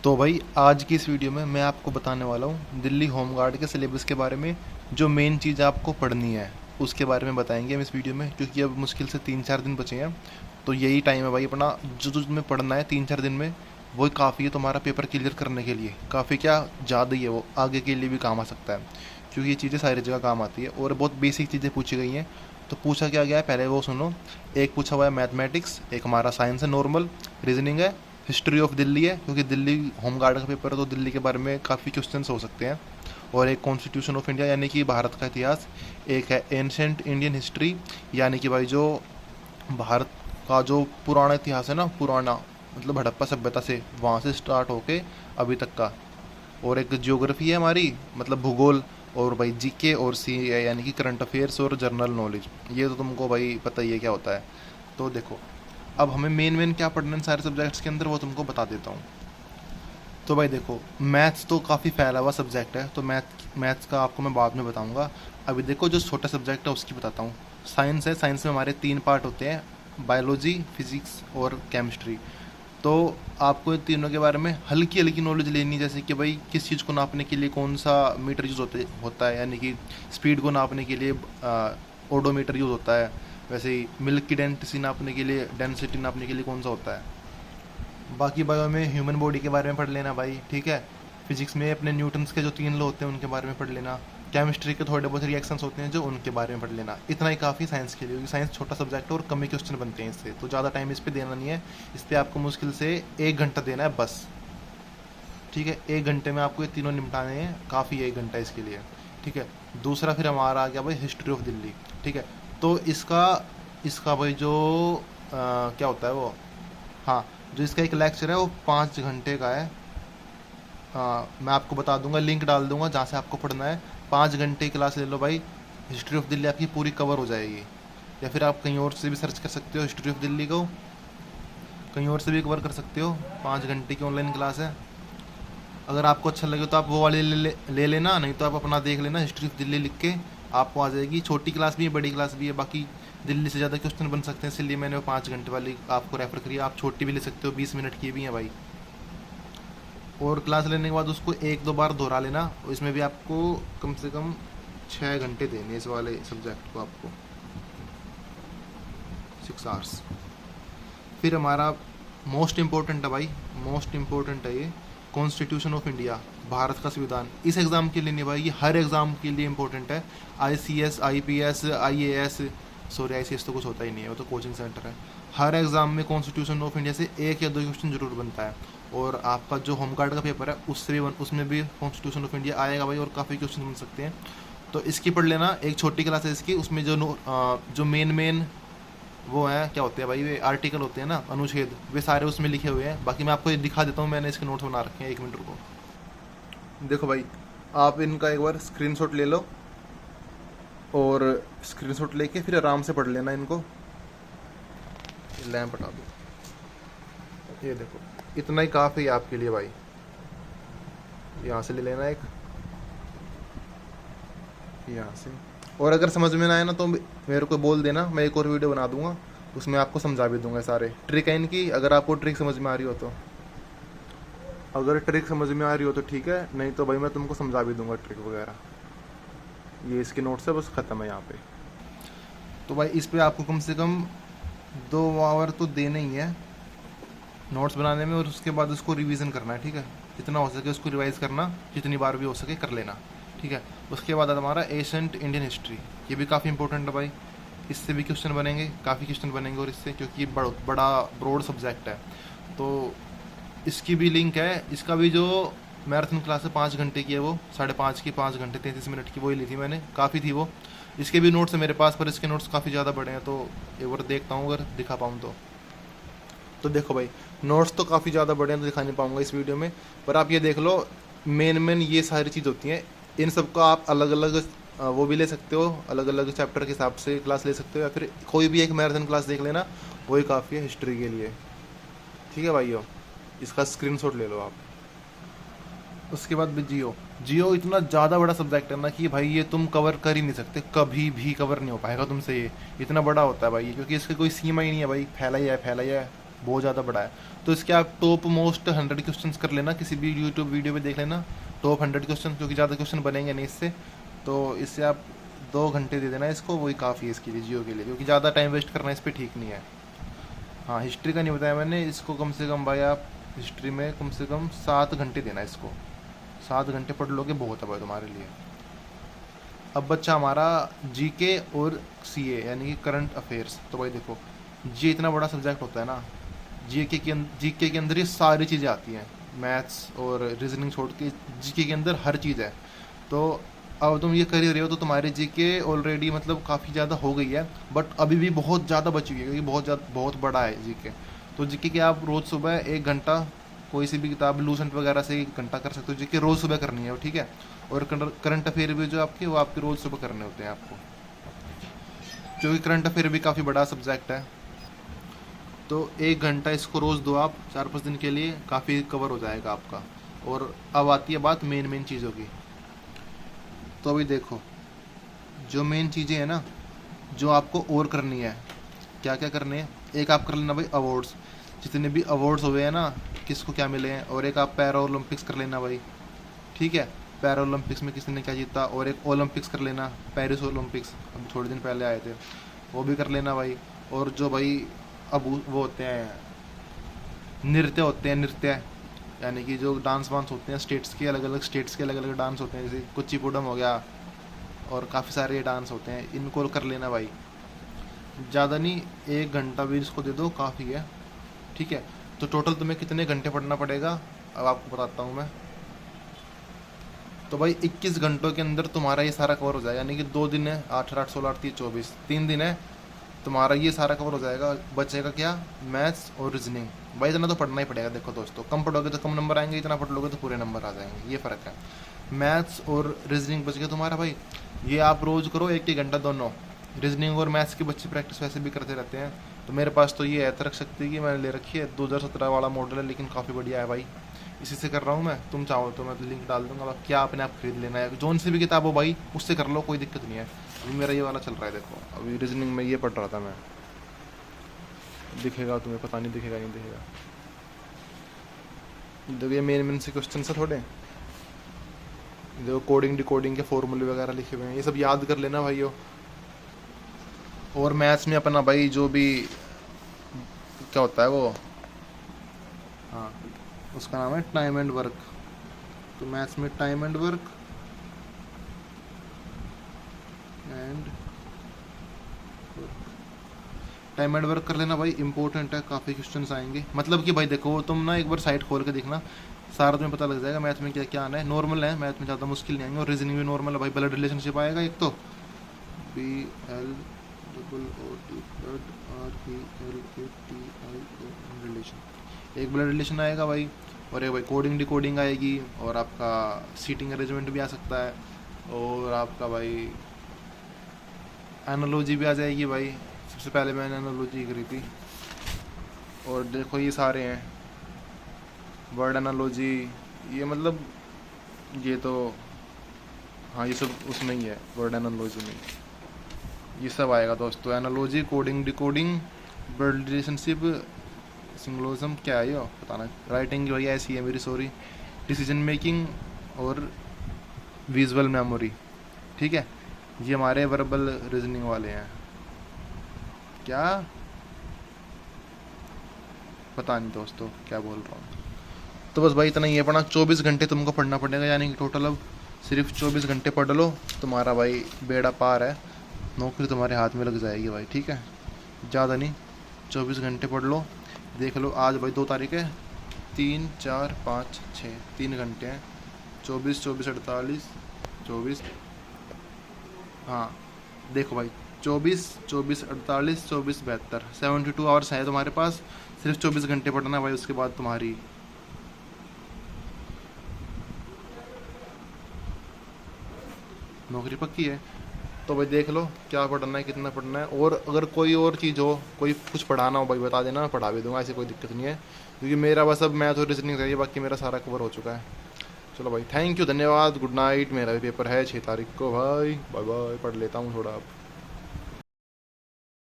तो भाई आज की इस वीडियो में मैं आपको बताने वाला हूँ दिल्ली होम गार्ड के सिलेबस के बारे में। जो मेन चीज़ आपको पढ़नी है उसके बारे में बताएंगे हम इस वीडियो में, क्योंकि अब मुश्किल से 3-4 दिन बचे हैं। तो यही टाइम है भाई अपना, जो जो तुम्हें पढ़ना है 3-4 दिन में वही काफ़ी है तुम्हारा पेपर क्लियर करने के लिए। काफ़ी क्या, ज़्यादा ही है वो, आगे के लिए भी काम आ सकता है, क्योंकि ये चीज़ें सारी जगह काम आती है और बहुत बेसिक चीज़ें पूछी गई हैं। तो पूछा क्या गया है पहले वो सुनो। एक पूछा हुआ है मैथमेटिक्स, एक हमारा साइंस है नॉर्मल, रीजनिंग है, हिस्ट्री ऑफ दिल्ली है, क्योंकि दिल्ली होम गार्ड का पेपर है तो दिल्ली के बारे में काफ़ी क्वेश्चंस हो सकते हैं। और एक कॉन्स्टिट्यूशन ऑफ इंडिया यानी कि भारत का इतिहास। एक है एंशेंट इंडियन हिस्ट्री, यानी कि भाई जो भारत का जो पुराना इतिहास है ना, पुराना मतलब हड़प्पा सभ्यता से वहाँ से स्टार्ट होके अभी तक का। और एक ज्योग्राफी है हमारी, मतलब भूगोल। और भाई जीके और सी है यानी कि करंट अफेयर्स और जनरल नॉलेज। ये तो तुमको भाई पता ही है क्या होता है। तो देखो, अब हमें मेन मेन क्या पढ़ना है सारे सब्जेक्ट्स के अंदर वो तुमको बता देता हूँ। तो भाई देखो, मैथ्स तो काफ़ी फैला हुआ सब्जेक्ट है, तो मैथ्स का आपको मैं बाद में बताऊँगा। अभी देखो जो छोटा सब्जेक्ट है उसकी बताता हूँ। साइंस है, साइंस में हमारे 3 पार्ट होते हैं, बायोलॉजी, फिजिक्स और केमिस्ट्री। तो आपको इन तीनों के बारे में हल्की हल्की नॉलेज लेनी है, जैसे कि भाई किस चीज़ को नापने के लिए कौन सा मीटर यूज़ होता है, यानी कि स्पीड को नापने के लिए ओडोमीटर यूज़ होता है। वैसे ही मिल्क की डेंसिटी नापने के लिए, डेंसिटी नापने के लिए कौन सा होता है। बाकी बायो में ह्यूमन बॉडी के बारे में पढ़ लेना भाई, ठीक है। फिजिक्स में अपने न्यूटन्स के जो 3 लॉ होते हैं उनके बारे में पढ़ लेना। केमिस्ट्री के थोड़े बहुत रिएक्शंस होते हैं जो, उनके बारे में पढ़ लेना। इतना ही काफ़ी साइंस के लिए, क्योंकि साइंस छोटा सब्जेक्ट है और कम ही क्वेश्चन बनते हैं इससे, तो ज़्यादा टाइम इस पर देना नहीं है। इस पर आपको मुश्किल से 1 घंटा देना है बस, ठीक है। 1 घंटे में आपको ये तीनों निपटाने हैं, काफ़ी है 1 घंटा इसके लिए, ठीक है। दूसरा फिर हमारा आ गया भाई हिस्ट्री ऑफ दिल्ली, ठीक है। तो इसका इसका भाई जो क्या होता है वो, हाँ, जो इसका एक लेक्चर है वो 5 घंटे का है। मैं आपको बता दूंगा, लिंक डाल दूंगा जहाँ से आपको पढ़ना है। 5 घंटे की क्लास ले लो भाई, हिस्ट्री ऑफ दिल्ली आपकी पूरी कवर हो जाएगी। या फिर आप कहीं और से भी सर्च कर सकते हो हिस्ट्री ऑफ दिल्ली को, कहीं और से भी कवर कर सकते हो। 5 घंटे की ऑनलाइन क्लास है। अगर आपको अच्छा लगे तो आप वो वाले ले लेना, नहीं तो आप अपना देख लेना हिस्ट्री ऑफ दिल्ली लिख के, आपको आ जाएगी। छोटी क्लास भी है, बड़ी क्लास भी है, बाकी दिल्ली से ज़्यादा क्वेश्चन बन सकते हैं, इसलिए मैंने वो 5 घंटे वाली आपको रेफर करी। आप छोटी भी ले सकते हो, 20 मिनट की भी है भाई। और क्लास लेने के बाद उसको 1-2 बार दोहरा लेना। इसमें भी आपको कम से कम 6 घंटे देने इस वाले सब्जेक्ट को, आपको 6 आवर्स। फिर हमारा मोस्ट इम्पोर्टेंट है भाई, मोस्ट इम्पोर्टेंट है ये, कॉन्स्टिट्यूशन ऑफ इंडिया, भारत का संविधान। इस एग्ज़ाम के लिए नहीं भाई, ये हर एग्ज़ाम के लिए इंपॉर्टेंट है। ICS, IPS, IAS, sorry ICS तो कुछ होता ही नहीं है, वो तो कोचिंग सेंटर है। हर एग्ज़ाम में कॉन्स्टिट्यूशन ऑफ इंडिया से 1 या 2 क्वेश्चन जरूर बनता है। और आपका जो होम गार्ड का पेपर है उसमें भी कॉन्स्टिट्यूशन ऑफ इंडिया आएगा भाई, और काफ़ी क्वेश्चन बन सकते हैं। तो इसकी पढ़ लेना, एक छोटी क्लास है इसकी, उसमें जो मेन मेन वो है क्या होते हैं भाई, वे आर्टिकल होते हैं ना, अनुच्छेद, वे सारे उसमें लिखे हुए हैं। बाकी मैं आपको ये दिखा देता हूँ, मैंने इसके नोट्स बना रखे हैं, 1 मिनट रुको। देखो भाई, आप इनका एक बार स्क्रीनशॉट ले लो और स्क्रीनशॉट लेके फिर आराम से पढ़ लेना इनको। लैंप हटा दो, ये देखो, इतना ही काफ़ी है आपके लिए भाई। यहाँ से ले लेना एक, यहाँ से। और अगर समझ में ना आए ना तो मेरे को बोल देना, मैं एक और वीडियो बना दूंगा, उसमें आपको समझा भी दूंगा सारे ट्रिक है इनकी, अगर आपको ट्रिक समझ में आ रही हो तो। अगर ट्रिक समझ में आ रही हो तो ठीक है, नहीं तो भाई मैं तुमको समझा भी दूंगा ट्रिक वगैरह। ये इसके नोट्स है, बस ख़त्म है यहाँ पे। तो भाई इस पे आपको कम से कम 2 आवर तो देने ही है नोट्स बनाने में, और उसके बाद उसको रिवीजन करना है, ठीक है। जितना हो सके उसको रिवाइज करना, जितनी बार भी हो सके कर लेना, ठीक है। उसके बाद हमारा एशियंट इंडियन हिस्ट्री, ये भी काफ़ी इंपॉर्टेंट है भाई। इससे भी क्वेश्चन बनेंगे, काफ़ी क्वेश्चन बनेंगे, और इससे, क्योंकि बड़ा ब्रॉड सब्जेक्ट है। तो इसकी भी लिंक है, इसका भी जो मैराथन क्लास है 5 घंटे की है, वो 5.5 की, 5 घंटे 33 मिनट की, वही ली थी मैंने, काफ़ी थी वो। इसके भी नोट्स है मेरे पास, पर इसके नोट्स काफ़ी ज़्यादा बड़े हैं, तो एक बार देखता हूँ अगर दिखा पाऊँ तो देखो भाई, नोट्स तो काफ़ी ज़्यादा बड़े हैं तो दिखा नहीं पाऊँगा इस वीडियो में, पर आप ये देख लो, मेन मेन ये सारी चीज़ होती हैं। इन सबका आप अलग अलग वो भी ले सकते हो, अलग अलग चैप्टर के हिसाब से क्लास ले सकते हो, या फिर कोई भी एक मैराथन क्लास देख लेना, वही काफ़ी है हिस्ट्री के लिए, ठीक है भाइयों। इसका स्क्रीनशॉट ले लो आप। उसके बाद भी जियो, जियो इतना ज़्यादा बड़ा सब्जेक्ट है ना कि भाई ये तुम कवर कर ही नहीं सकते, कभी भी कवर नहीं हो पाएगा तुमसे, ये इतना बड़ा होता है भाई ये, क्योंकि इसकी कोई सीमा ही नहीं है भाई, फैला ही है, फैला ही है। बहुत ज़्यादा बड़ा है। तो इसके आप टॉप मोस्ट 100 क्वेश्चंस कर लेना, किसी भी यूट्यूब वीडियो पे देख लेना टॉप 100 क्वेश्चन, क्योंकि ज़्यादा क्वेश्चन बनेंगे नहीं इससे। तो इससे आप 2 घंटे दे देना इसको, वही काफ़ी है इसके लिए, जियो के लिए, क्योंकि ज़्यादा टाइम वेस्ट करना इस पर ठीक नहीं है। हाँ, हिस्ट्री का नहीं बताया मैंने, इसको कम से कम भाई आप हिस्ट्री में कम से कम 7 घंटे देना इसको। 7 घंटे पढ़ लोगे बहुत है भाई तुम्हारे लिए। अब बच्चा हमारा जीके और सीए यानी कि करंट अफेयर्स। तो भाई देखो, ये इतना बड़ा सब्जेक्ट होता है ना, जीके के अंदर ये सारी चीज़ें आती हैं, मैथ्स और रीजनिंग छोड़ के जीके के अंदर हर चीज़ है। तो अब तुम ये कर ही रहे हो तो तुम्हारी जीके ऑलरेडी मतलब काफ़ी ज़्यादा हो गई है, बट अभी भी बहुत ज़्यादा बची हुई है, क्योंकि बहुत बड़ा है जीके। तो जीके के आप रोज़ सुबह 1 घंटा कोई सी भी किताब लूसेंट वगैरह से 1 घंटा कर सकते हो, जीके रोज़ सुबह करनी है वो, ठीक है। और करंट अफेयर भी जो आपके, वो आपके रोज़ सुबह करने होते हैं आपको, क्योंकि करंट अफेयर भी काफ़ी बड़ा सब्जेक्ट है। तो 1 घंटा इसको रोज़ दो आप 4-5 दिन के लिए, काफ़ी कवर हो जाएगा आपका। और अब आती है बात मेन चीज़ों की। तो अभी देखो, जो मेन चीज़ें हैं ना, जो आपको और करनी है, क्या क्या करने हैं। एक आप कर लेना भाई अवार्ड्स, जितने भी अवार्ड्स हुए हैं ना, किसको क्या मिले हैं। और एक आप पैरा ओलंपिक्स कर लेना भाई, ठीक है। पैरा ओलंपिक्स में किसी ने क्या जीता। और एक ओलंपिक्स कर लेना, पेरिस ओलंपिक्स अब थोड़े दिन पहले आए थे, वो भी कर लेना भाई। और जो भाई अब वो होते हैं नृत्य यानी कि जो डांस वांस होते हैं स्टेट्स के अलग अलग डांस होते हैं, जैसे कुचिपुडम हो गया और काफ़ी सारे डांस होते हैं, इनको कर लेना भाई। ज़्यादा नहीं, 1 घंटा भी इसको दे दो, काफ़ी है, ठीक है। तो टोटल तुम्हें कितने घंटे पढ़ना पड़ेगा अब आपको बताता हूँ मैं। तो भाई 21 घंटों के अंदर तुम्हारा ये सारा कवर हो जाएगा, यानी कि 2 दिन है, 8 8 16 8 24, 3 दिन है, तुम्हारा ये सारा कवर हो जाएगा। बचेगा क्या, मैथ्स और रीजनिंग। भाई इतना तो पढ़ना ही पड़ेगा। देखो दोस्तों, कम पढ़ोगे तो कम नंबर आएंगे, इतना पढ़ लोगे तो पूरे नंबर आ जाएंगे, ये फ़र्क है। मैथ्स और रीजनिंग बच गया तुम्हारा भाई, ये आप रोज़ करो 1 घंटा दोनों। रीजनिंग और मैथ्स के बच्चे प्रैक्टिस वैसे भी करते रहते हैं। तो मेरे पास तो ये है तर्क शक्ति की, मैंने ले रखी है, 2017 वाला मॉडल है, लेकिन काफ़ी बढ़िया है भाई, इसी से कर रहा हूँ मैं। तुम चाहो तो मैं लिंक डाल दूंगा, अब क्या अपने आप खरीद लेना है, जोन से भी किताब हो भाई उससे कर लो, कोई दिक्कत नहीं है। अभी मेरा ये वाला चल रहा है, देखो अभी रीजनिंग में ये पढ़ रहा था मैं, दिखेगा तुम्हें, पता नहीं दिखेगा नहीं दिखेगा। देखो ये मेन से क्वेश्चन है थोड़े, देखो कोडिंग डिकोडिंग के फॉर्मूले वगैरह लिखे हुए हैं, ये सब याद कर लेना भाइयों। और मैथ्स में अपना भाई जो भी क्या होता है वो, हाँ उसका नाम है टाइम एंड वर्क। तो मैथ्स में टाइम एंड वर्क कर लेना भाई, इंपॉर्टेंट है, काफ़ी क्वेश्चंस आएंगे। मतलब कि भाई देखो, तुम ना एक बार साइट खोल के देखना, सारा तुम्हें पता लग जाएगा मैथ में क्या क्या आना है। नॉर्मल है मैथ में, ज़्यादा मुश्किल नहीं आएंगे। और रीजनिंग भी नॉर्मल है भाई, ब्लड रिलेशनशिप आएगा एक तो, BLRELATION, एक ब्लड रिलेशन आएगा भाई। और एक भाई कोडिंग डिकोडिंग आएगी, और आपका सीटिंग अरेंजमेंट भी आ सकता है, और आपका भाई एनालॉजी भी आ जाएगी भाई। सबसे पहले मैंने एनालॉजी करी थी। और देखो ये सारे हैं, वर्ड एनालॉजी, ये मतलब ये तो हाँ ये सब उसमें ही है, वर्ड एनालॉजी में ये सब आएगा दोस्तों। Analogy, coding decoding, word relationship, syllogism, क्या है ये पता नहीं, राइटिंग की भैया ऐसी है मेरी, सॉरी, डिसीजन मेकिंग और विजुअल मेमोरी, ठीक है। ये हमारे वर्बल रीजनिंग वाले हैं, क्या पता नहीं दोस्तों क्या बोल रहा हूँ। तो बस भाई इतना ही है पढ़ना, 24 घंटे तुमको पढ़ना पड़ेगा, यानी कि टोटल अब सिर्फ 24 घंटे पढ़ लो, तुम्हारा भाई बेड़ा पार है, नौकरी तुम्हारे हाथ में लग जाएगी भाई, ठीक है। ज़्यादा नहीं, 24 घंटे पढ़ लो। देख लो आज भाई 2 तारीख है, 3 4 5 6, 3 घंटे हैं, 24 24 48 24, हाँ देखो भाई 24 24 48 24 72, 72 आवर्स है तुम्हारे पास। सिर्फ 24 घंटे पढ़ना भाई, उसके बाद तुम्हारी नौकरी पक्की है। तो भाई देख लो क्या पढ़ना है, कितना पढ़ना है। और अगर कोई और चीज़ हो, कोई कुछ पढ़ाना हो भाई बता देना, मैं पढ़ा भी दूंगा, ऐसी कोई दिक्कत नहीं है, क्योंकि मेरा बस अब मैथ और रीजनिंग रही है, बाकी मेरा सारा कवर हो चुका है। चलो भाई, थैंक यू, धन्यवाद, गुड नाइट। मेरा भी पेपर है 6 तारीख को भाई, बाय बाय, पढ़ लेता हूँ थोड़ा अब।